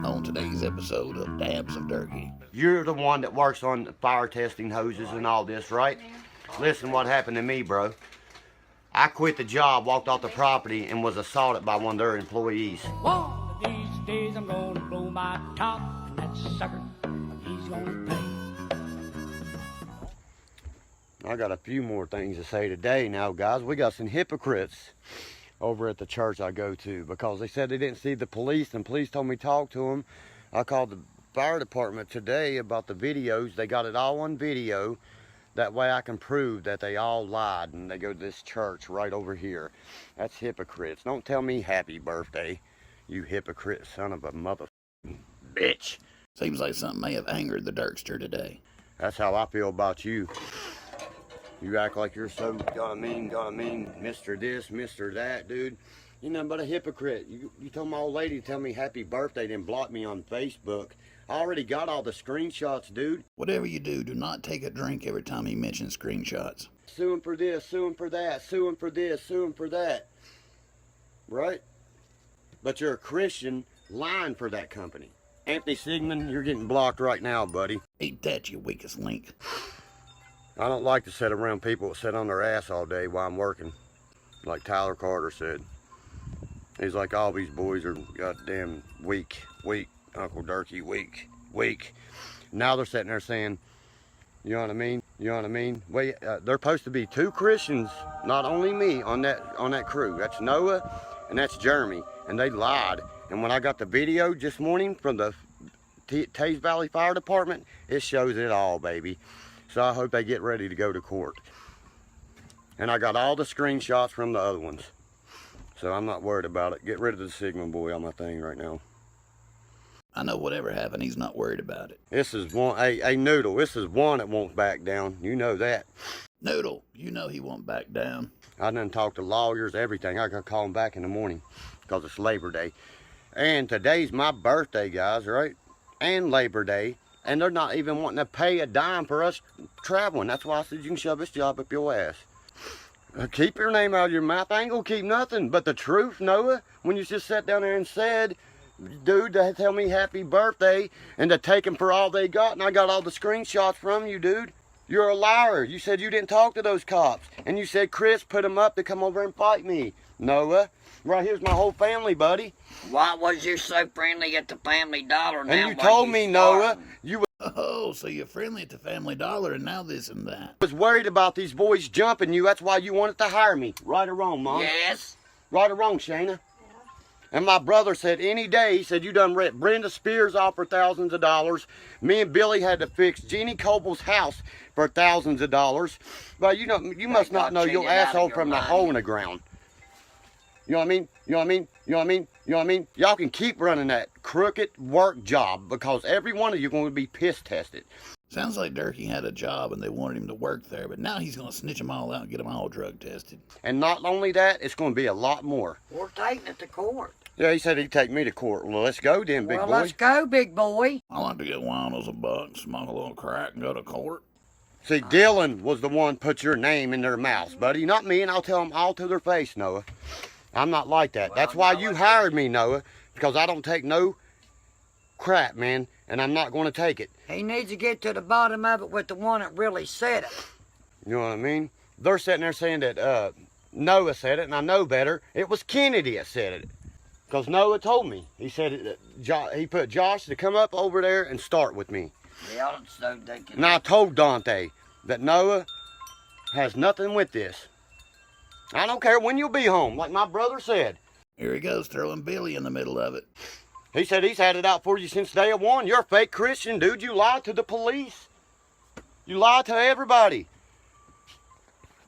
on today's episode of Dabs of Derkie. You're the one that works on the fire testing hoses and all this, right? Listen what happened to me, bro. I quit the job, walked off the property, and was assaulted by one of their employees. One of these days I'm gonna blow my top, and that sucker, he's gonna pay. I got a few more things to say today now, guys. We got some hypocrites over at the church I go to because they said they didn't see the police, and police told me to talk to them. I called the fire department today about the videos. They got it all on video. That way I can prove that they all lied and they go to this church right over here. That's hypocrites. Don't tell me happy birthday, you hypocrite son of a mother bitch. Seems like something may have angered the Derkster today. That's how I feel about you. You act like you're so, gotta mean, Mr. this, Mr. that, dude. You're nothing but a hypocrite. You told my old lady to tell me happy birthday, then block me on Facebook. I already got all the screenshots, dude. Whatever you do, do not take a drink every time he mentions screenshots. Sue him for this, sue him for that, sue him for this, sue him for that. Right? But you're a Christian lying for that company. Anthony Sigmund, you're getting blocked right now, buddy. Eat that, you weakest link. I don't like to sit around people that sit on their ass all day while I'm working. Like Tyler Carter said. He's like, all these boys are goddamn weak. Uncle Derkie, weak. Now they're sitting there saying, you know what I mean? Wait, they're supposed to be two Christians, not only me, on that crew. That's Noah and that's Jeremy, and they lied. And when I got the video this morning from the Taze Valley Fire Department, it shows it all, baby. So I hope they get ready to go to court. And I got all the screenshots from the other ones, so I'm not worried about it. Get rid of the Sigmund boy on my thing right now. I know whatever happened, he's not worried about it. This is one, a Noodle, this is one that won't back down. You know that. Noodle, you know he won't back down. I done talked to lawyers, everything. I gotta call him back in the morning because it's Labor Day. And today's my birthday, guys, right? And Labor Day. And they're not even wanting to pay a dime for us traveling. That's why I said you can shove this job up your ass. Keep your name out of your mouth. I ain't gonna keep nothing but the truth, Noah. When you just sat down there and said, dude, they tell me happy birthday and to take them for all they got, and I got all the screenshots from you, dude. You're a liar. You said you didn't talk to those cops, and you said Chris put them up to come over and fight me. Noah, right here's my whole family, buddy. Why was you so friendly at the Family Dollar now? And you told me, Noah, you Oh, so you're friendly at the Family Dollar and now this and that. was worried about these boys jumping you. That's why you wanted to hire me. Right or wrong, Mom? Yes. Right or wrong, Shayna? And my brother said any day, he said, you done ripped Brenda Spears off for thousands of dollars. Me and Billy had to fix Jeannie Coble's house for thousands of dollars. But you know, you must not know your asshole from the hole in the ground. You know what I mean? You know what I mean? You know what I mean? You know what I mean? Y'all can keep running that crooked work job because every one of you are going to be piss tested. Sounds like Derkie had a job and they wanted him to work there, but now he's going to snitch them all out and get them all drug tested. And not only that, it's going to be a lot more. We're taking it to court. Yeah, he said he'd take me to court. Well, let's go then, big boy. Well, let's go, big boy. I like to get winos a buck, smoke a little crack, and go to court. See, Dylan was the one put your name in their mouths, buddy. Not me, and I'll tell them all to their face, Noah. I'm not like that. Well, that's why you hired me, Noah, because I don't take no crap, man, and I'm not going to take it. He needs to get to the bottom of it with the one that really said it. You know what I mean? They're sitting there saying that Noah said it, and I know better. It was Kennedy that said it, because Noah told me. He said he put Josh to come up over there and start with me. Yeah, so they can... And I told Dante that Noah has nothing with this. I don't care when you'll be home, like my brother said. Here he goes, throwing Billy in the middle of it. He said he's had it out for you since day one. You're a fake Christian, dude. You lied to the police. You lied to everybody.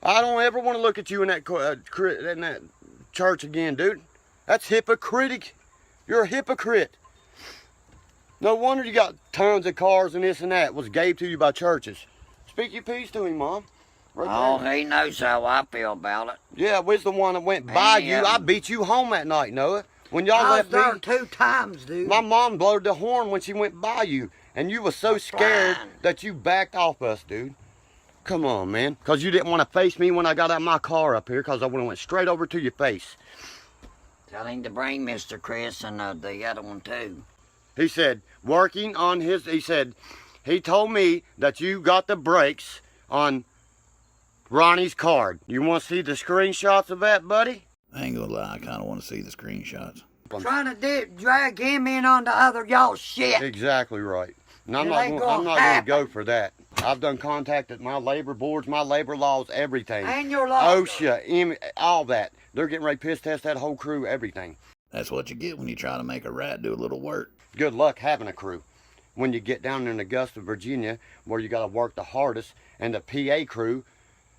I don't ever want to look at you in that church again, dude. That's hypocritic. You're a hypocrite. No wonder you got tons of cars and this and that was gave to you by churches. Speak your piece to him, Mom. Right Oh, there. he knows how I feel about it. Yeah, we's the one that went by you. I beat you home that night, Noah. When y'all I left was there me, 2 times, dude. my mom blowed the horn when she went by you. And you was so scared that you backed off us, dude. Come on, man. Because you didn't want to face me when I got out of my car up here, because I would have went straight over to your face. Tell him to bring Mr. Chris and the other one, too. He said, working on his, he said, he told me that you got the brakes on Ronnie's card. You want to see the screenshots of that, buddy? I ain't gonna lie, I kind of want to see the screenshots. Trying to drag him in on the other y'all shit. Exactly right. And I'm It not ain't going gonna to go for that. I've done contacted my labor boards, my labor laws, everything. And your law. OSHA, all that. They're getting ready to piss test that whole crew, everything. That's what you get when you try to make a rat do a little work. Good luck having a crew. When you get down in Augusta, Virginia, where you got to work the hardest, and the PA crew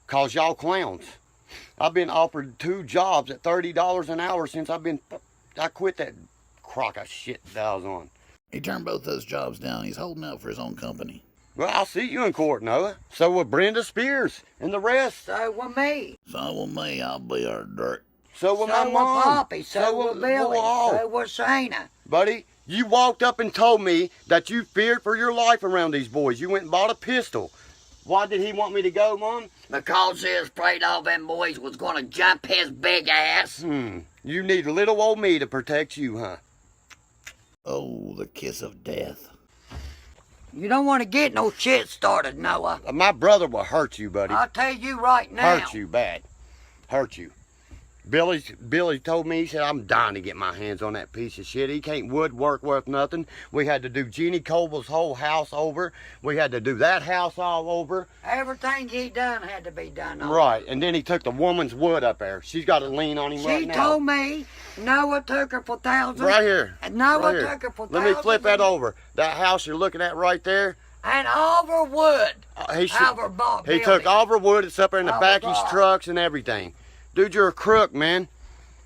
calls y'all clowns. I've been offered 2 jobs at $30 an hour since I quit that crock of shit that I was on. He turned both those jobs down. He's holding out for his own company. Well, I'll see you in court, Noah. So will Brenda Spears and the rest. So will me. So will me, I'll be our dirt. So will my So will mom. Poppy. So will Billy. we'll all. So will Shayna. Buddy, you walked up and told me that you feared for your life around these boys. You went and bought a pistol. Why did he want me to go, Mom? Because he was afraid all them boys was gonna jump his big ass. You need little old me to protect you, huh? Oh, the kiss of death. You don't want to get no shit started, Noah. My brother will hurt you, buddy. I'll tell you right now. Hurt you bad. Hurt you. Billy told me, he said, I'm dying to get my hands on that piece of shit. He can't woodwork worth nothing. We had to do Jeannie Coble's whole house over. We had to do that house all over. Everything he done had to be done on. Right, and then he took the woman's wood up there. She's got to lean on him right She now. told me Noah took her for thousands. Right here. And Noah Right here. took her for Let thousands. me flip that over. That house you're looking at right there. And Oliver Wood. Oliver bought He Billy. took Oliver Wood. It's up there in the Oliver back of his bought. trucks and everything. Dude, you're a crook, man.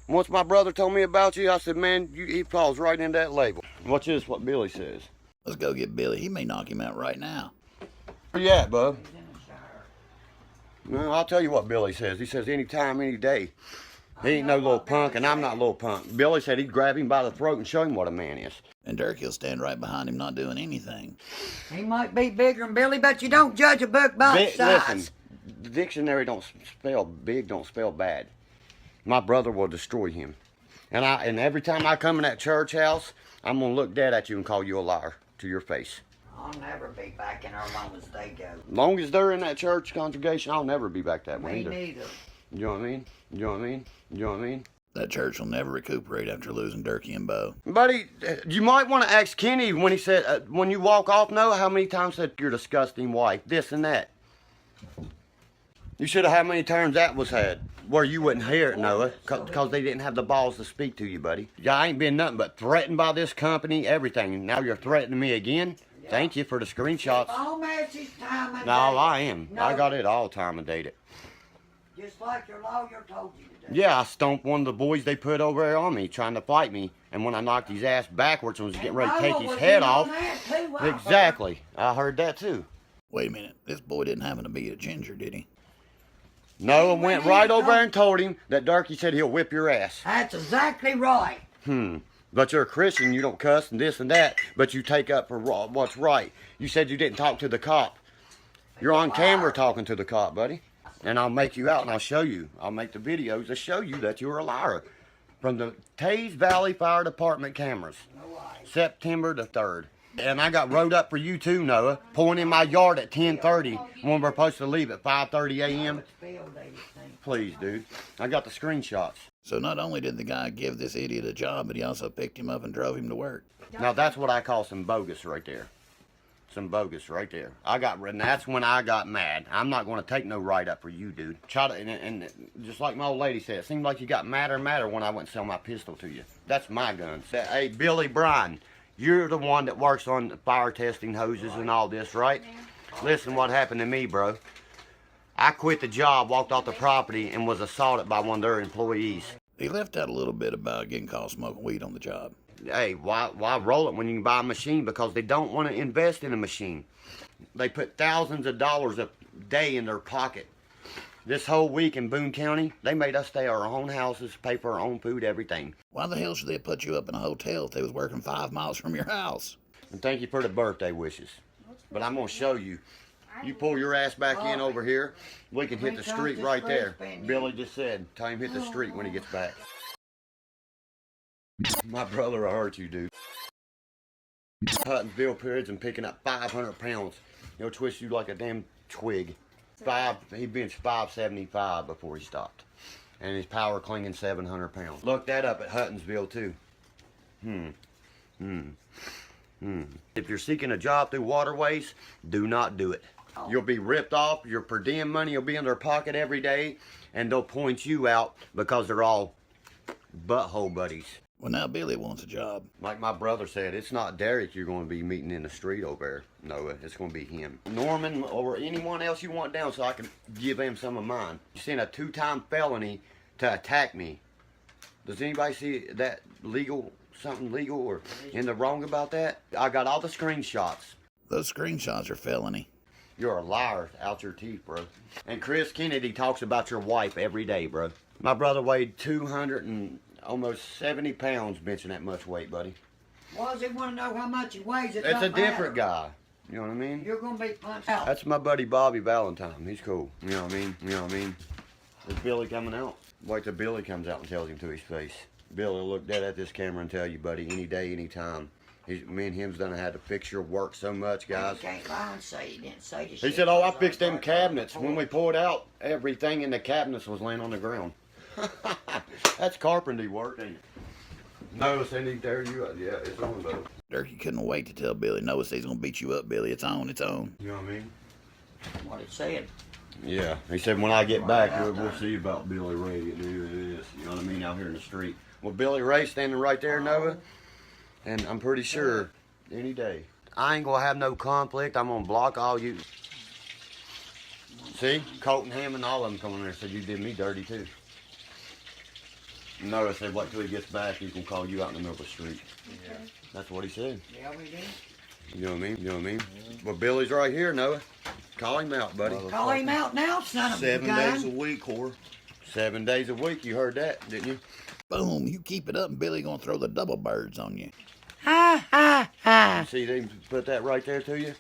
Once my brother told me about you, I said, man, he falls right into that label. Watch this, what Billy says. Let's go get Billy. He may knock him out right now. Where you at, bub? Well, I'll tell you what Billy says. He says anytime, any day. He ain't no little punk, and I'm not a little punk. Billy said he'd grab him by the throat and show him what a man is. And Derkie will stand right behind him, not doing anything. He might be bigger than Billy, but you don't judge a book by its size. Listen, the dictionary don't spell big, don't spell bad. My brother will destroy him. And every time I come in that church house, I'm going to look dead at you and call you a liar to your face. I'll never be back in there as long as they go. Long as they're in that church congregation, I'll never be back that way Me either. neither. You know what I mean? You know what I mean? You know what I mean? That church will never recuperate after losing Derkie and Bo. Buddy, you might want to ask Kenny when he said, when you walk off, Noah, how many times said your disgusting wife, this and that. You should have how many times that was had. Where you wouldn't hear it, Noah, because they didn't have the balls to speak to you, buddy. I ain't been nothing but threatened by this company, everything. Now you're threatening me again? Yeah. Thank you for the screenshots. All message time and No, date. I am. No. I got it all time and dated. Just like your lawyer told you to do. Yeah, I stomped one of the boys they put over there on me, trying to fight me. And when I knocked his ass backwards and was getting ready to take his head off. Exactly. I heard that too. Wait a minute. This boy didn't happen to be a ginger, did he? Noah went right over there and told him that Derkie said he'll whip your ass. That's exactly right. But you're a Christian, you don't cuss and this and that, but you take up for what's right. You said you didn't talk to the cop. You're on camera talking to the cop, buddy. And I'll make you out and I'll show you. I'll make the videos to show you that you're a liar. From the Taze Valley Fire Department cameras. September the 3rd. And I got rode up for you too, Noah. Pulling in my yard at 10:30 when we're supposed to leave at 5:30 a.m. Please, dude. I got the screenshots. So not only did the guy give this idiot a job, but he also picked him up and drove him to work. Now that's what I call some bogus right there. Some bogus right there. And that's when I got mad. I'm not going to take no write up for you, dude. And just like my old lady said, it seemed like you got madder and madder when I went and sell my pistol to you. That's my gun. Hey, Billy Bryan, you're the one that works on the fire testing hoses and all this, right? Listen what happened to me, bro. I quit the job, walked off the property, and was assaulted by one of their employees. He left out a little bit about getting caught smoking weed on the job. Hey, why roll it when you can buy a machine? Because they don't want to invest in a machine. They put thousands of dollars a day in their pocket. This whole week in Boone County, they made us stay at our own houses, pay for our own food, everything. Why the hell should they put you up in a hotel if they was working 5 miles from your house? And thank you for the birthday wishes. But I'm going to show you. You pull your ass back in over here, we can hit the street right there. Billy just said, tell him hit the street when he gets back. My brother will hurt you, dude. Huntinsville periods and picking up 500 pounds. He'll twist you like a damn twig. He benched 575 before he stopped. And his power clinging 700 pounds. Look that up at Huntinsville too. If you're seeking a job through waterways, do not do it. You'll be ripped off, your per diem money will be in their pocket every day, and they'll point you out because they're all butthole buddies. Well, now Billy wants a job. Like my brother said, it's not Derek you're going to be meeting in the street over there. No, it's going to be him. Norman or anyone else you want down so I can give him some of mine. You sent a 2-time felony to attack me. Does anybody see that legal, something legal or in the wrong about that? I got all the screenshots. Those screenshots are felony. You're a liar out your teeth, bro. And Chris Kennedy talks about your wife every day, bro. My brother weighed 200 and almost 70 pounds benching that much weight, buddy. Why does he want to know how much he weighs? It's a different guy. You know what I mean? You're going to be punched out. That's my buddy Bobby Valentine. He's cool. You know what I mean? You know what I mean? Is Billy coming out? Wait till Billy comes out and tells him to his face. Billy will look dead at this camera and tell you, buddy, any day, any time. Me and him's done had to fix your work so much, guys. You can't lie and say you didn't say this. He said, oh, I fixed them cabinets. When we pulled out, everything in the cabinets was laying on the ground. That's carpentry work, ain't it? No, Cindy, there you are. Yeah, it's on though. Derkie couldn't wait to tell Billy, Noah says he's going to beat you up, Billy. It's on, it's on. You know what I mean? What it said. Yeah, he said when I get back, we'll see about Billy Ray and who it is. You know what I mean? Out here in the street. Well, Billy Ray standing right there, Noah. And I'm pretty sure any day. I ain't gonna have no conflict. I'm gonna block all you. See? Colton Hammond, all of them coming there and said you did me dirty too. Noah said wait till he gets back, he's gonna call you out in the middle of the street. Yeah. That's what he said. Yeah, we did. You know what I mean? You know what I mean? Well, Billy's right here, Noah. Call him out, buddy. Call him out now, son of a 7 gun. days a week, whore. 7 days a week. You heard that, didn't you? Boom, you keep it up and Billy going to throw the double birds on you. Ha, ha, ha. See, they put that right there to you?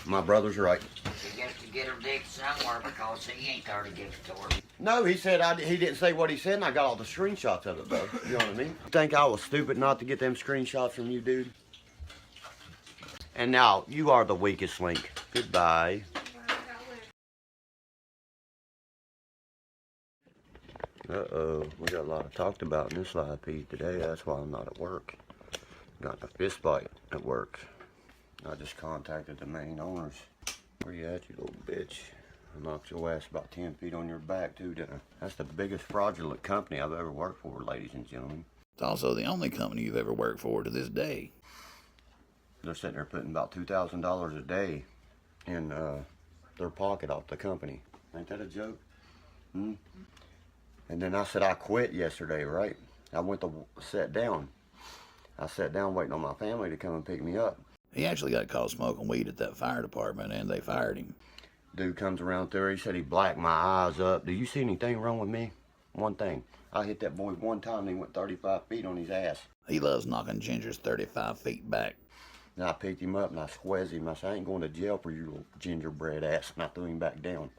My brother's right. She gets to get her dick somewhere because he ain't there to give it to her. No, he said he didn't say what he said, and I got all the screenshots of it, though. You know what I mean? You think I was stupid not to get them screenshots from you, dude? And now, you are the weakest link. Goodbye. Uh-oh, we got a lot of talked about in this live feed today. That's why I'm not at work. Got in a fist fight at work. I just contacted the main owners. Where you at, you little bitch? I knocked your ass about 10 feet on your back, too, didn't I? That's the biggest fraudulent company I've ever worked for, ladies and gentlemen. It's also the only company you've ever worked for to this day. They're sitting there putting about $2,000 a day in their pocket off the company. Ain't that a joke? Hmm? And then I said I quit yesterday, right? I went to sit down. I sat down waiting on my family to come and pick me up. He actually got caught smoking weed at that fire department and they fired him. Dude comes around there, he said he blacked my eyes up. Do you see anything wrong with me? One thing. I hit that boy one time and he went 35 feet on his ass. He loves knocking gingers 35 feet back. And I picked him up and I squeezed him. I said, I ain't going to jail for your little gingerbread ass. And I threw him back down.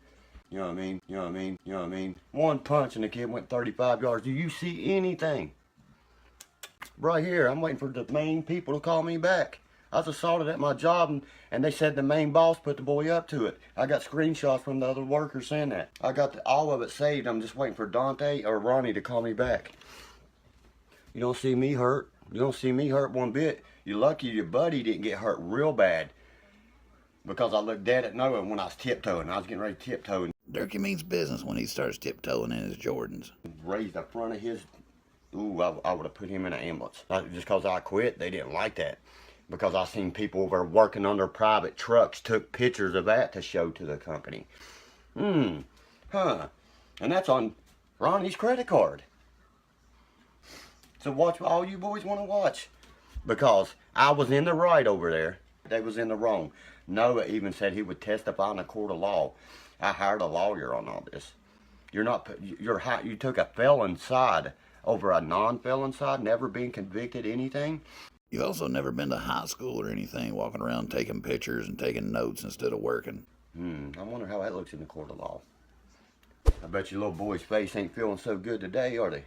You know what I mean? You know what I mean? You know what I mean? One punch and the kid went 35 yards. Do you see anything? Right here, I'm waiting for the main people to call me back. I was assaulted at my job and they said the main boss put the boy up to it. I got screenshots from the other workers saying that. I got all of it saved. I'm just waiting for Dante or Ronnie to call me back. You don't see me hurt. You don't see me hurt one bit. You're lucky your buddy didn't get hurt real bad. Because I looked dead at Noah when I was tiptoeing. I was getting ready to tiptoe. Derkie means business when he starts tiptoeing in his Jordans. Raised the front of his... Ooh, I would have put him in an ambulance. Just because I quit, they didn't like that. Because I seen people over working on their private trucks took pictures of that to show to the company. And that's on Ronnie's credit card. So watch all you boys want to watch. Because I was in the right over there. They was in the wrong. Noah even said he would testify in a court of law. I hired a lawyer on all this. You took a felon side over a non-felon side, never been convicted anything. You've also never been to high school or anything, walking around taking pictures and taking notes instead of working. I wonder how that looks in the court of law. I bet your little boy's face ain't feeling so good today, are they?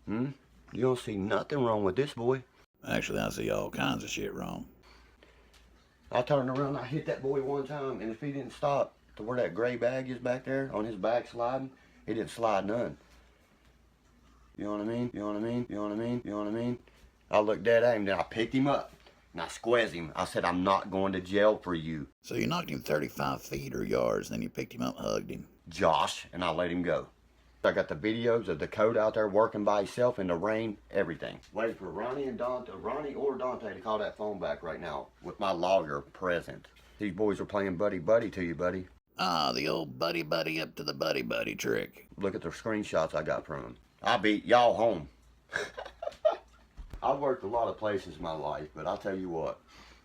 You don't see nothing wrong with this boy. Actually, I see all kinds of shit wrong. I turned around, I hit that boy one time, and if he didn't stop to where that gray bag is back there on his back sliding, he didn't slide none. You know what I mean? You know what I mean? You know what I mean? You know what I mean? I looked dead at him, then I picked him up, and I squeezed him. I said, I'm not going to jail for you, So you knocked him 35 feet or yards, then you picked him up and hugged him. Josh, and I let him go. I got the videos of Dakota out there working by himself in the rain, everything. Waiting for Ronnie or Dante to call that phone back right now with my lawyer present. These boys are playing buddy-buddy to you, buddy. Ah, the old buddy-buddy up to the buddy-buddy trick. Look at the screenshots I got from them. I beat y'all home. I've worked a lot of places in my life, but I'll tell you what,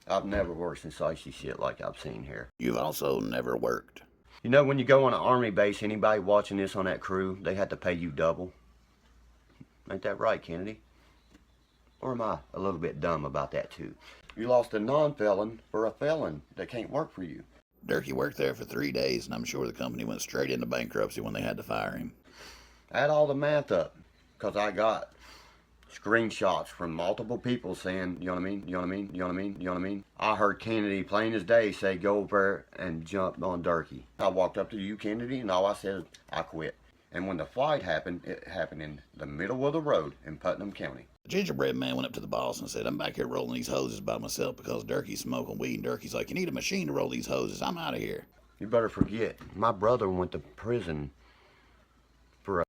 I've never worked some sicey shit like I've seen here. You've also never worked. You know, when you go on an army base, anybody watching this on that crew, they had to pay you double. Ain't that right, Kennedy? Or am I a little bit dumb about that too? You lost a non-felon for a felon that can't work for you. Derkie worked there for 3 days, and I'm sure the company went straight into bankruptcy when they had to fire him. Add all the math up, because I got screenshots from multiple people saying, you know what I mean, you know what I mean, you know what I mean, you know what I mean. I heard Kennedy plain as day say go over there and jump on Derkie. I walked up to you, Kennedy, and all I said, I quit. And when the fight happened, it happened in the middle of the road in Putnam County. The gingerbread man went up to the boss and said, I'm back here rolling these hoses by myself because Derkie's smoking weed, and Derkie's like, you need a machine to roll these hoses, I'm out of here. You better forget, my brother went to prison for a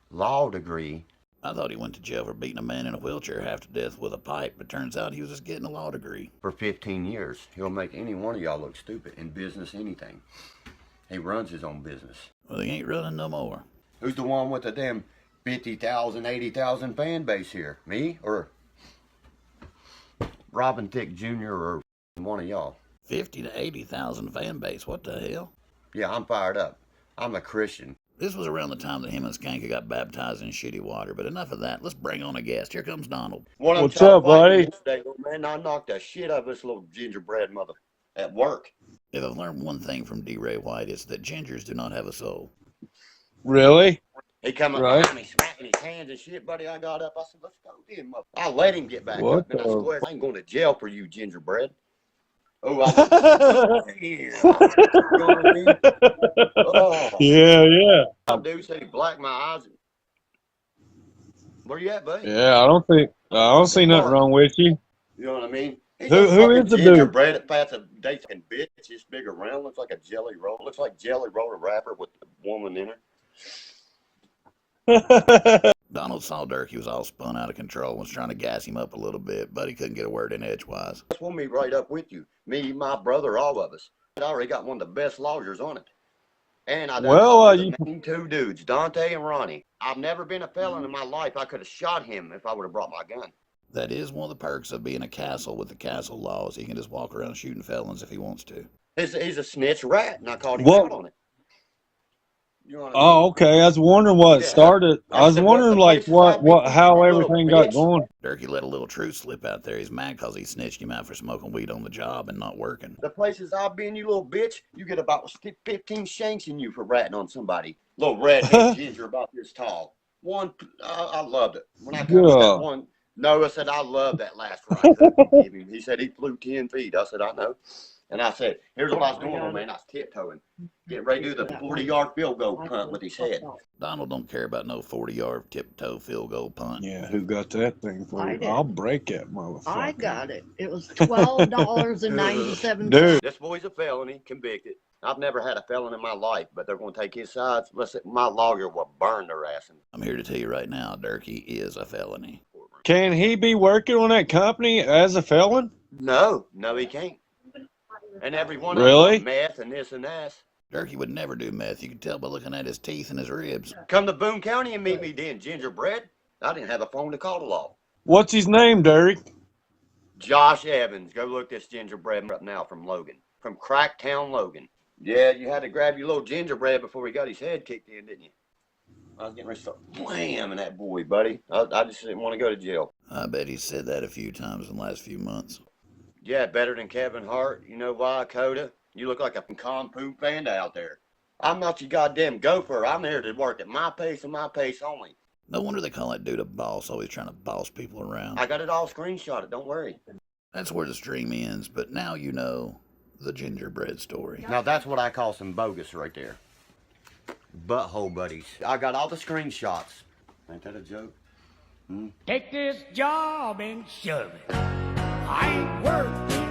law degree. I thought he went to jail for beating a man in a wheelchair half to death with a pipe, but turns out he was just getting a law degree. For 15 years. He'll make any one of y'all look stupid in business, anything. He runs his own business. Well, he ain't running no more. Who's the one with the damn 50,000, 80,000 fan base here? Me or Robin Thicke Jr. or one of y'all? 50 to 80,000 fan base, what the hell? Yeah, I'm fired up. I'm a Christian. This was around the time that him and Skanka got baptized in shitty water, but enough of that. Let's bring on a guest. Here comes Donald. What's up, buddy? Today, man, I knocked the shit out of this little gingerbread mother at work. If I've learned one thing from D. Ray White, it's that gingers do not have a soul. Really? He come up behind me, smacking his hands and shit, buddy. I got up. I said, let's go then, mother. I let him get back up. And I swear, I ain't going to jail for you, gingerbread. Oh, you know what I mean? Oh. Yeah. Some dude said he blacked my eyes. Where you at, buddy? Yeah, I don't see nothing wrong with you. You know what I mean? He's Who is the dude? Gingerbread at Fat's a dating bitch. It's big around. Looks like a jelly roll. Looks like jelly roller wrapper with a woman in her. Donald saw Derkie was all spun out of control and was trying to gas him up a little bit, but he couldn't get a word in edgewise. We'll meet right up with you. Me, my brother, all of us. I already got one of the best lawyers on it. And I done two dudes, Dante and Ronnie. I've never been a felon in my life. I could have shot him if I would have brought my gun. That is one of the perks of being a castle with the castle laws. He can just walk around shooting felons if he wants to. He's a snitch rat, and I called him out on it. You know what I mean? Oh, okay. I was wondering what started. I was wondering how everything got going. Derkie let a little truth slip out there. He's mad because he snitched him out for smoking weed on the job and not working. The places I've been, you little bitch, you get about 15 shanks in you for ratting on somebody. Little redhead ginger about this tall. One, I loved it. When I got that one, Noah said, I love that last ride. He said he flew 10 feet. I said, I know. And I said, here's what I was doing, man. I was tiptoeing. Getting ready to do the 40-yard field goal punt with his head. Donald don't care about no 40-yard tiptoe field goal punt. Yeah, who got that thing for you? I'll break that motherfucker. I got it. It was $12.97. Dude. This boy's a felony, convicted. I've never had a felon in my life, but they're going to take his sides. My lawyer will burn their ass. I'm here to tell you right now, Derkie is a felony. Can he be working on that company as a felon? No, he can't. And every one of them meth and this and that. Derkie would never do meth. You can tell by looking at his teeth and his ribs. Come to Boone County and meet me then, gingerbread. I didn't have a phone to call the law. What's his name, Derek? Josh Evans. Go look this gingerbread up now from Logan. From Cracktown, Logan. Yeah, you had to grab your little gingerbread before he got his head kicked in, didn't you? I was getting ready to start whamming that boy, buddy. I just didn't want to go to jail. I bet he said that a few times in the last few months. Yeah, better than Kevin Hart. You know why, Coda? You look like a con poop panda out there. I'm not your goddamn gopher. I'm here to work at my pace and my pace only. No wonder they call that dude a boss, always trying to boss people around. I got it all screenshotted, don't worry. That's where the stream ends, but now you know the gingerbread story. Now that's what I call some bogus right there. Butthole buddies. I got all the screenshots. Ain't that a joke? Take this job and shove it. I ain't worth